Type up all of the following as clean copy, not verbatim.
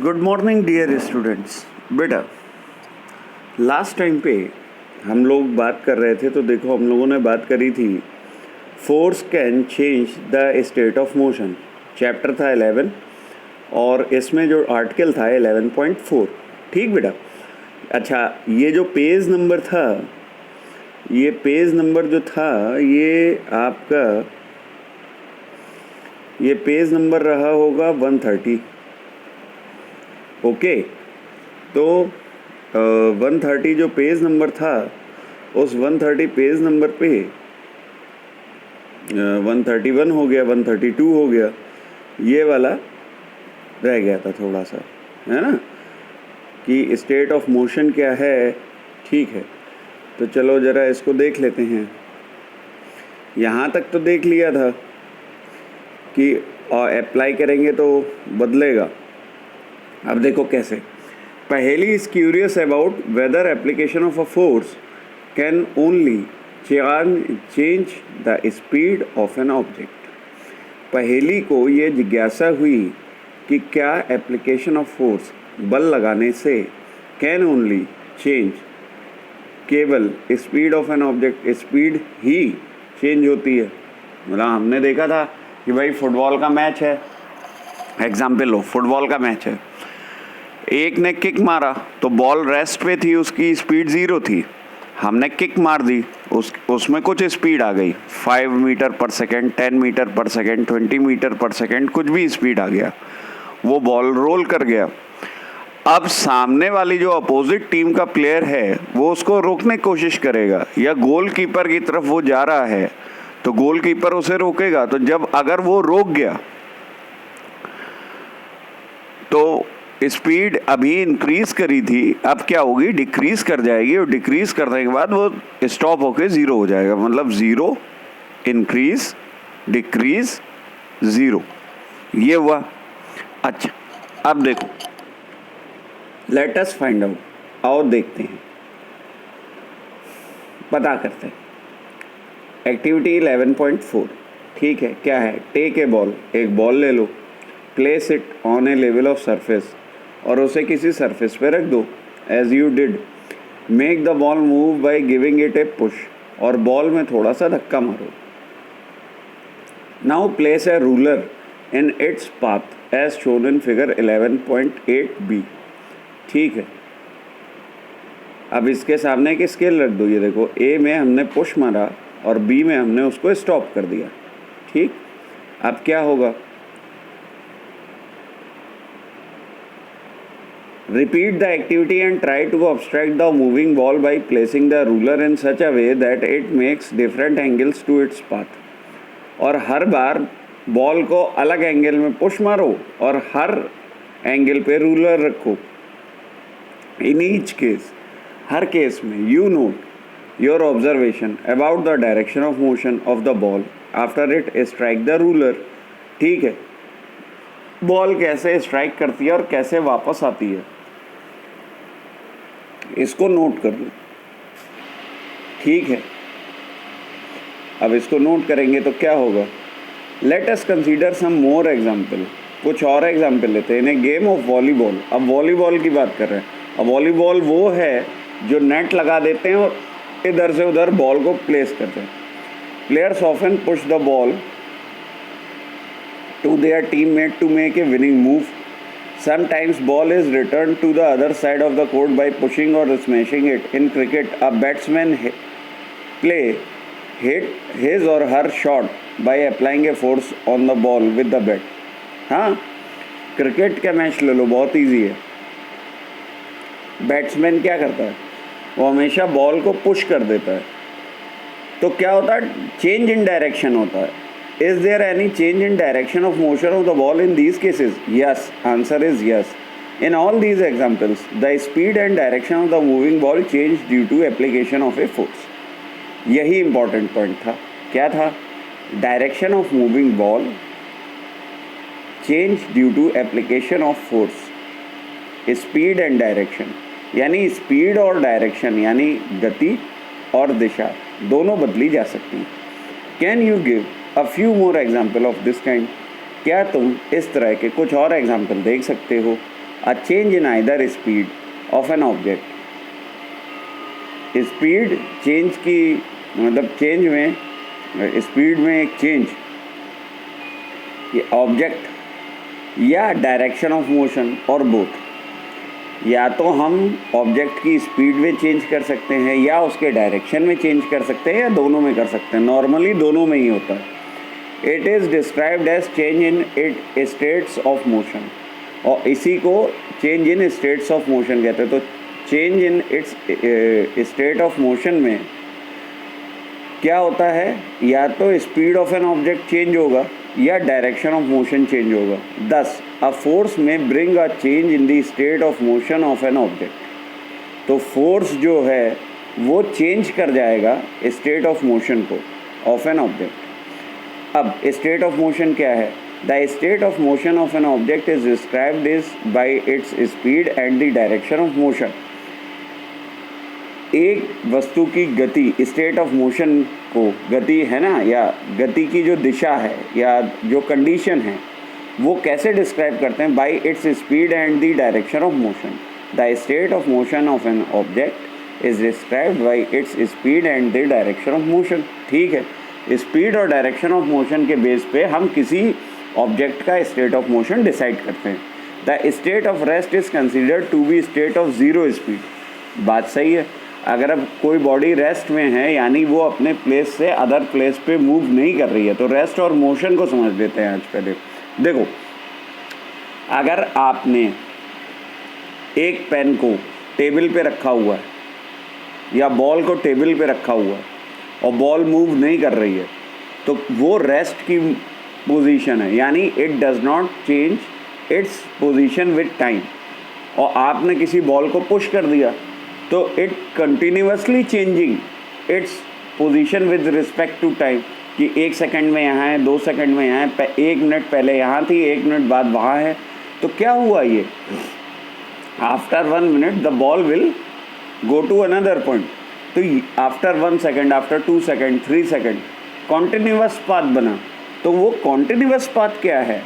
Good morning dear students. बेटा, last time पे हम लोग बात कर रहे थे, तो देखो हम लोगों ने बात करी थी force can change the state of motion. Chapter था 11 और इसमें जो आर्टिकल था 11.4। ठीक बेटा। अच्छा, ये जो पेज नंबर था, ये पेज नंबर जो था ये आपका, ये पेज नंबर रहा होगा 130। ओके, तो 130 जो पेज नंबर था, उस 130 पेज नंबर पे 131 हो गया, 132 हो गया, ये वाला रह गया था थोड़ा सा, है ना, कि स्टेट ऑफ मोशन क्या है। ठीक है, तो चलो ज़रा इसको देख लेते हैं। यहाँ तक तो देख लिया था कि अप्लाई करेंगे तो बदलेगा। अब देखो कैसे। पहेली is curious about whether application of a force can only change the speed of an object. पहेली को ये जिज्ञासा हुई कि क्या एप्लीकेशन ऑफ फोर्स, बल लगाने से, कैन ओनली चेंज, केवल speed of an object, speed he change होती है। मतलब हमने देखा था कि भाई फुटबॉल का मैच है, एग्जाम्पल लो, फुटबॉल का मैच है, एक ने किक मारा तो बॉल रेस्ट पे थी, उसकी स्पीड 0 थी। हमने किक मार दी, उसमें कुछ स्पीड आ गई, 5 मीटर पर सेकेंड, 10 मीटर पर सेकेंड, 20 मीटर पर सेकेंड, कुछ भी स्पीड आ गया, वो बॉल रोल कर गया। अब सामने वाली जो अपोजिट टीम का प्लेयर है वो उसको रोकने की कोशिश करेगा, या गोलकीपर की तरफ वो जा रहा है तो गोलकीपर उसे रोकेगा। तो जब अगर वो रोक गया तो स्पीड अभी इंक्रीज करी थी, अब क्या होगी, डिक्रीज कर जाएगी, और डिक्रीज करने के बाद वो स्टॉप होके 0 हो जाएगा। मतलब 0 इंक्रीज डिक्रीज 0, ये हुआ। अच्छा, अब देखो, लेट अस फाइंड आउट, आओ देखते हैं, पता करते हैं। एक्टिविटी 11.4। ठीक है, क्या है, टेक ए बॉल, एक बॉल ले लो, place it on a level of surface, और उसे किसी सरफेस पे रख दो, as you did. Make the ball move by giving it a push, और बॉल में थोड़ा सा धक्का मारो। Now place a ruler in its path as shown in figure 11.8b। ठीक है, अब इसके सामने एक स्केल रख दो। ये देखो, ए में हमने पुश मारा और बी में हमने उसको स्टॉप कर दिया। ठीक, अब क्या होगा, repeat the activity and try to abstract the moving ball by placing the ruler in such a way that it makes different angles to its path। और हर बार बॉल को अलग एंगल में पुश मारो और हर एंगल पे रूलर रखो। In each case, हर case में, you note your observation about the direction of motion of the ball after it strike the ruler. ठीक है, बॉल कैसे स्ट्राइक करती है और कैसे वापस आती है, इसको नोट कर लो। ठीक है, अब इसको नोट करेंगे तो क्या होगा, लेट अस कंसीडर सम मोर एग्जाम्पल। कुछ और एग्जाम्पल लेते हैं। इन ए गेम ऑफ वॉलीबॉल, अब वॉलीबॉल की बात कर रहे हैं। अब वॉलीबॉल वो है जो नेट लगा देते हैं और इधर से उधर बॉल को प्लेस करते हैं। Players often push the ball to their teammate to make a winning move. Sometimes ball is returned to the other side of the court by pushing or smashing it. In cricket, a batsman hit his or her shot by applying a force on the ball with the bat. हाँ, cricket का match ले लो, बहुत easy है। Batsman क्या करता है, वो हमेशा बॉल को पुश कर देता है, तो क्या होता है, चेंज इन डायरेक्शन होता है। Is there any change in direction of motion of the ball in these cases? Yes, answer is yes. In all these examples, the speed and direction of the moving ball change due to application of a force. यही important point था। क्या था, direction of moving ball change due to application of force. Speed and direction, यानी speed और direction यानी गति और दिशा दोनों बदली जा सकती हैं। Can you give a few more example of this kind? क्या तुम इस तरह के कुछ और एग्जाम्पल देख सकते हो? अ change in either speed of an object, speed change की मतलब चेंज में स्पीड में एक चेंज ऑब्जेक्ट या डायरेक्शन ऑफ मोशन और बोथ, या तो हम ऑब्जेक्ट की स्पीड में चेंज कर सकते हैं या उसके डायरेक्शन में चेंज कर सकते हैं या दोनों में कर सकते हैं। नॉर्मली दोनों में ही होता है। It is described as change in it states of motion, और इसी को change in states of motion कहते हैं। तो change in its state of motion में क्या होता है, या तो speed of an object change होगा या डायरेक्शन ऑफ मोशन चेंज होगा। Thus a force may bring a change in the state of motion of an object. तो फोर्स जो है वो चेंज कर जाएगा स्टेट ऑफ मोशन को ऑफ एन ऑब्जेक्ट। अब स्टेट ऑफ मोशन क्या है? The state of motion of an object is described is by its speed and the direction of motion. एक वस्तु की गति, स्टेट ऑफ मोशन को, गति है ना, या गति की जो दिशा है या जो कंडीशन है वो कैसे डिस्क्राइब करते हैं? By its speed and the direction of motion. The state of motion of an object is described by its speed and the direction of motion. ठीक है, स्पीड और डायरेक्शन ऑफ मोशन के base पे हम किसी object का state of motion decide करते हैं। The state of rest is considered to be state of zero speed. बात सही है। अगर अब कोई बॉडी रेस्ट में है यानी वो अपने प्लेस से अदर प्लेस पे मूव नहीं कर रही है, तो रेस्ट और मोशन को समझ लेते हैं आज पहले। देखो, अगर आपने एक पेन को टेबल पे रखा हुआ है या बॉल को टेबल पे रखा हुआ है और बॉल मूव नहीं कर रही है, तो वो रेस्ट की पोजीशन है, यानी it does not change its position with time. और आपने किसी बॉल को पुश कर दिया तो it continuously changing its position with respect to time, कि 1 सेकंड में यहाँ है, 2 सेकंड में यहाँ है, 1 मिनट पहले यहाँ थी, 1 मिनट बाद वहाँ है। तो क्या हुआ ये? After 1 minute the ball will go to another point. तो after 1 second, after 2 second, 3 second continuous path बना। तो वो कॉन्टिन्यूस पाथ क्या है?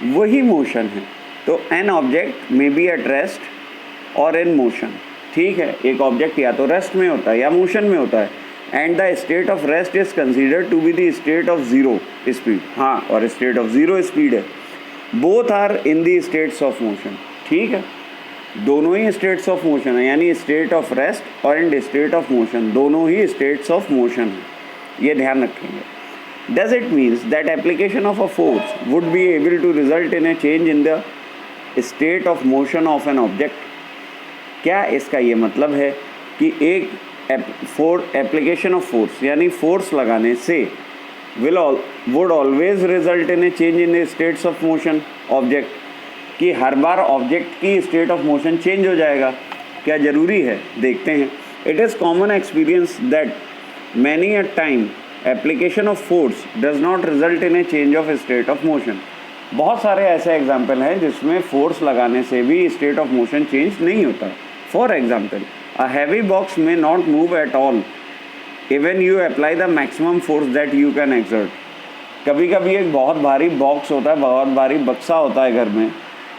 वही मोशन है। तो an object may be at rest और इन मोशन। ठीक है, एक ऑब्जेक्ट या तो रेस्ट में होता है या मोशन में होता है। And the state of rest is considered to be the state of zero speed. हाँ, और स्टेट ऑफ ज़ीरो स्पीड है। Both are in the states of motion. ठीक है, दोनों ही स्टेट्स ऑफ मोशन है, यानी स्टेट ऑफ रेस्ट और इन state of motion दोनों ही स्टेट्स ऑफ मोशन है। ये ध्यान रखेंगे। Does it means that application of a force would be able to result in a change in the state of motion of an object? क्या इसका ये मतलब है कि एक एप्लीकेशन ऑफ फोर्स यानी फोर्स लगाने से would always result in a change in the states of motion object, कि हर बार ऑब्जेक्ट की स्टेट ऑफ मोशन चेंज हो जाएगा? क्या ज़रूरी है? देखते हैं। It is common experience that many a time application of force does not result in a change of state of motion. बहुत सारे ऐसे एग्जाम्पल हैं जिसमें फोर्स लगाने से भी स्टेट ऑफ मोशन चेंज नहीं होता। For example, a heavy box may not move at all even you apply the maximum force that you can exert. कभी कभी एक बहुत भारी बॉक्स होता है, बहुत भारी बक्सा होता है घर में,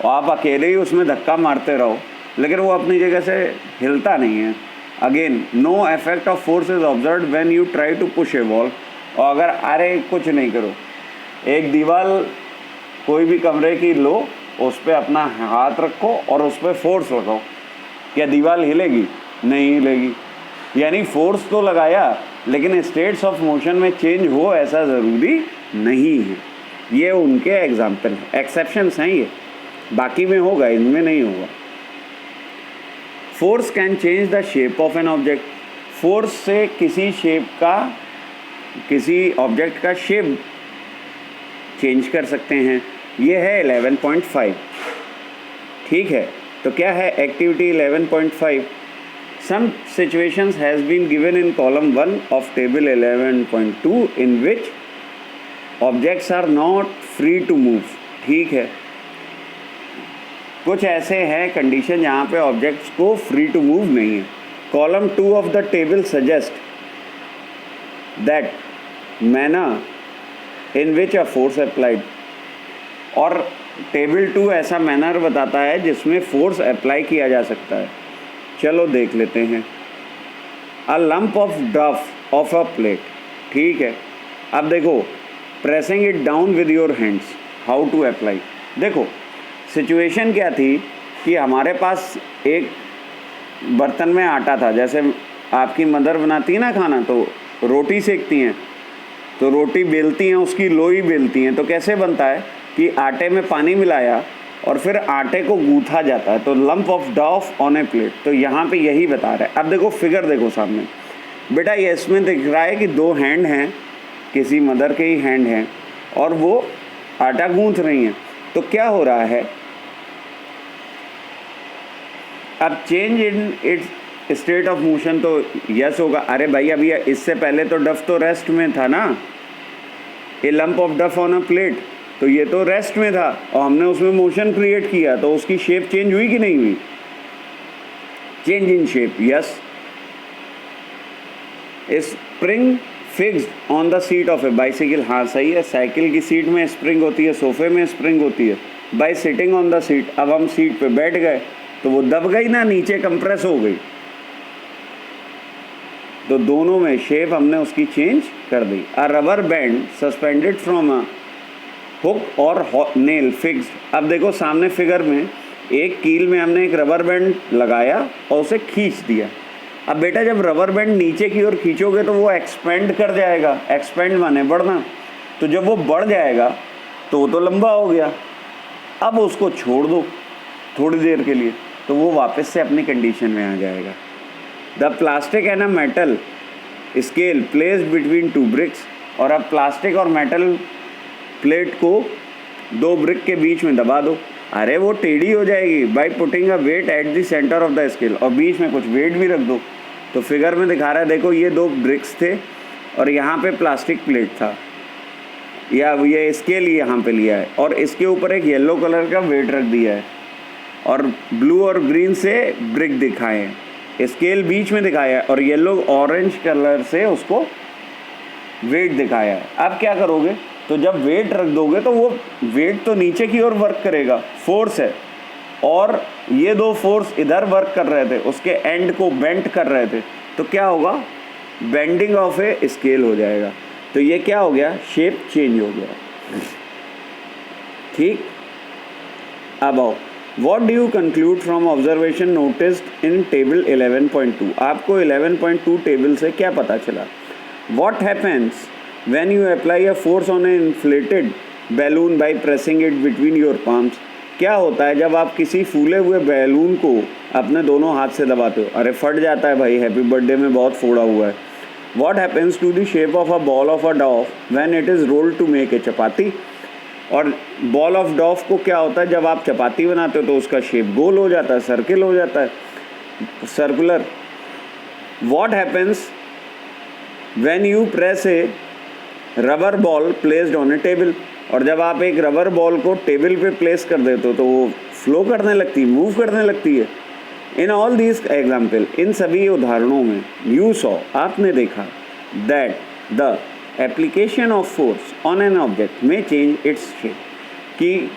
और आप अकेले ही उसमें धक्का मारते रहो लेकिन वो अपनी जगह से हिलता नहीं है। Again, no effect of force is observed when you try to push a wall. और अगर अरे कुछ नहीं करो, एक दीवार कोई भी कमरे की लो, उस पर अपना हाथ रखो और उस पर फोर्स लगाओ, क्या दीवार हिलेगी? नहीं हिलेगी। यानी फोर्स तो लगाया लेकिन स्टेट्स ऑफ मोशन में चेंज हो ऐसा ज़रूरी नहीं है। ये उनके एग्जाम्पल हैं, एक्सेप्शंस हैं ये, बाकी में होगा, इनमें नहीं होगा। Force can change the shape of an object. Force से किसी शेप का, किसी ऑब्जेक्ट का शेप चेंज कर सकते हैं। ये है 11.5। ठीक है, तो क्या है activity 11.5? Some situations has been given in column 1 of table 11.2 in which objects are not free to move. ठीक है, कुछ ऐसे हैं कंडीशन जहाँ पे ऑब्जेक्ट्स को फ्री टू मूव नहीं है। Column 2 of the table suggest that manner in which a force applied. और टेबल 2 ऐसा मैनर बताता है जिसमें फोर्स अप्लाई किया जा सकता है। चलो देख लेते हैं। A lump of dough of a plate, ठीक है। अब देखो, pressing it down with your hands, how to apply. देखो सिचुएशन क्या थी कि हमारे पास एक बर्तन में आटा था, जैसे आपकी मदर बनाती है ना खाना, तो रोटी सेकती हैं, तो रोटी बेलती हैं, उसकी लोई बेलती हैं, तो कैसे बनता है कि आटे में पानी मिलाया और फिर आटे को गूंथा जाता है, तो लंप ऑफ डफ ऑन ए प्लेट। तो यहाँ पे यही बता रहा है। अब देखो फिगर देखो सामने बेटा, ये इसमें दिख रहा है कि 2 हैंड हैं, किसी मदर के ही हैंड हैं और वो आटा गूंथ रही हैं। तो क्या हो रहा है, अब change in its state of motion, तो यस होगा। अरे भाई अभी इससे पहले तो डफ तो रेस्ट में था ना, ए लंप ऑफ डफ ऑन अ प्लेट, तो ये तो रेस्ट में था और हमने उसमें मोशन क्रिएट किया, तो उसकी शेप चेंज हुई कि नहीं हुई? Change in shape, yes. Spring fixed on the seat of A bicycle, हाँ सही है, साइकिल की सीट में स्प्रिंग होती है, सोफे में स्प्रिंग होती है। By sitting on the seat, अब हम सीट पे बैठ गए तो वो दब गई ना, नीचे कंप्रेस हो गई, तो दोनों में शेप हमने उसकी चेंज कर दी। A rubber band suspended from a hook और नेल फिक्स्ड। अब देखो सामने फिगर में एक कील में हमने एक रबर बैंड लगाया और उसे खींच दिया। अब बेटा जब रबर बैंड नीचे की ओर खींचोगे तो वो एक्सपेंड कर जाएगा, एक्सपेंड माने बढ़ना, तो जब वो बढ़ जाएगा तो वो तो लंबा हो गया। अब उसको छोड़ दो थोड़ी देर के लिए, तो वो वापस से अपनी कंडीशन में आ जाएगा। The plastic and a metal scale placed between 2 bricks, और अब प्लास्टिक और मेटल प्लेट को 2 ब्रिक के बीच में दबा दो। अरे वो टेढ़ी हो जाएगी by putting a weight at the centre of the scale, और बीच में कुछ वेट भी रख दो। तो फिगर में दिखा रहा है, देखो ये 2 ब्रिक्स थे और यहाँ पे प्लास्टिक प्लेट था, या ये स्केल यहाँ पे लिया है और इसके ऊपर एक येलो कलर का वेट रख दिया है और ब्लू और ग्रीन से ब्रिक दिखाए हैं, स्केल बीच में दिखाया है और येलो ऑरेंज कलर से उसको वेट दिखाया है। अब क्या करोगे, तो जब वेट रख दोगे तो वो वेट तो नीचे की ओर वर्क करेगा, फोर्स है, और ये 2 फोर्स इधर वर्क कर रहे थे, उसके एंड को बेंड कर रहे थे, तो क्या होगा, बेंडिंग ऑफ ए स्केल हो जाएगा। तो ये क्या हो गया, शेप चेंज हो गया। ठीक, अब आओ, what do you conclude from observation noticed in table 11.2। आपको 11.2 टेबल से क्या पता चला? What happens when you apply a force on A inflated balloon by pressing it between your palms. क्या होता है जब आप किसी फूले हुए बैलून को अपने दोनों हाथ से दबाते हो? अरे फट जाता है भाई, हैप्पी बर्थडे में बहुत फोड़ा हुआ है। What happens to the shape of a ball of a dough when it is rolled to make a chapati. और बॉल ऑफ डॉफ को क्या होता है, जब आप चपाती बनाते हो तो उसका शेप गोल हो जाता है, सर्किल हो जाता है, circular. What happens when you press A rubber ball placed on A table. और जब आप एक रबर बॉल को टेबल पे प्लेस कर देते हो तो वो फ्लो करने लगती है, मूव करने लगती है। इन ऑल दीज एग्जाम्पल, इन सभी उदाहरणों में यू सॉ, आपने देखा, that the application of force on an object में चेंज इट्स शेप, कि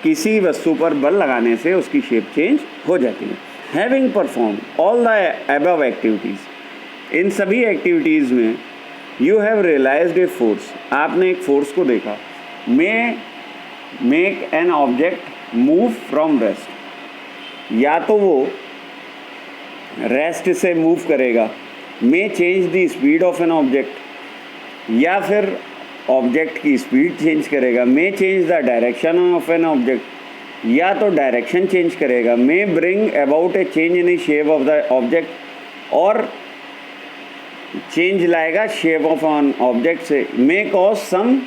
किसी वस्तु पर बल लगाने से उसकी शेप चेंज हो जाती है। Having perform all the above activities, इन सभी एक्टिविटीज़ में you have realized a force, आपने एक फोर्स को देखा। May make an object move from rest, या तो वो रेस्ट से मूव करेगा, may change the speed of an object, या फिर ऑब्जेक्ट की स्पीड चेंज करेगा, may change the direction of an object, या तो डायरेक्शन चेंज करेगा, may bring about a change in the shape of the object, और change लाएगा shape of on object से, मे कॉज सम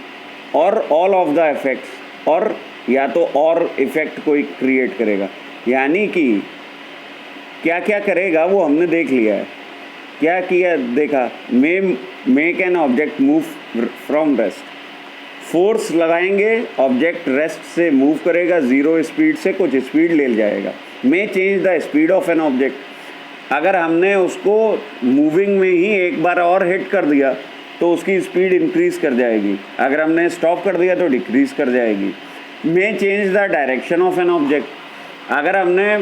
और ऑल ऑफ द इफेक्ट्स, और या तो और इफेक्ट कोई क्रिएट करेगा। यानी कि क्या क्या करेगा वो हमने देख लिया है। क्या किया देखा, may make an object move from rest, force लगाएंगे, ऑब्जेक्ट रेस्ट से मूव करेगा, ज़ीरो स्पीड से कुछ स्पीड ले जाएगा। मे change the speed of an object, अगर हमने उसको मूविंग में ही एक बार और हिट कर दिया तो उसकी स्पीड इंक्रीज़ कर जाएगी, अगर हमने स्टॉप कर दिया तो डिक्रीज़ कर जाएगी। मे change the direction of an object. अगर हमने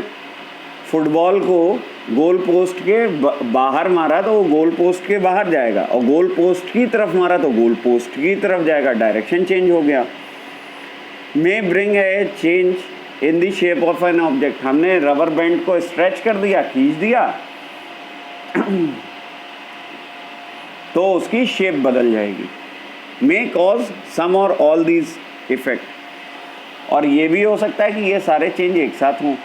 फुटबॉल को गोल पोस्ट के बाहर मारा तो वो गोल पोस्ट के बाहर जाएगा, और गोल पोस्ट की तरफ मारा तो गोल पोस्ट की तरफ जाएगा, डायरेक्शन चेंज हो गया। मे bring a change in the shape of an object. हमने रबर बैंड को स्ट्रेच कर दिया, खींच दिया तो उसकी शेप बदल जाएगी। मे कॉज सम और ऑल दीज इफेक्ट, और ये भी हो सकता है कि ये सारे चेंज एक साथ हों।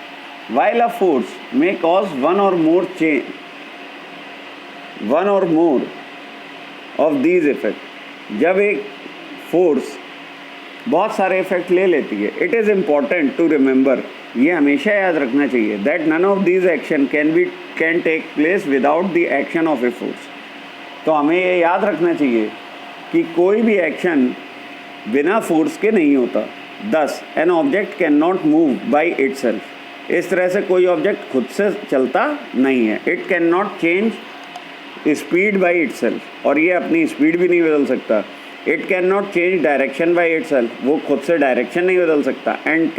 While a force may cause one or more of these effects, जब एक फोर्स बहुत सारे इफेक्ट ले लेती है, it is important to remember, ये हमेशा याद रखना चाहिए, that none of these action can take place without the action of a force. तो हमें ये याद रखना चाहिए कि कोई भी एक्शन बिना फोर्स के नहीं होता। दस an object can not move by it self. इस तरह से कोई ऑब्जेक्ट खुद से चलता नहीं है। It can not change speed by it self, और ये अपनी स्पीड भी नहीं बदल सकता। It can not change direction by it self, वो खुद से डायरेक्शन नहीं बदल सकता। And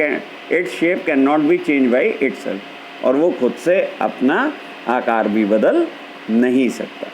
its shape can not be change by it self, और वो खुद से अपना आकार भी बदल नहीं सकता।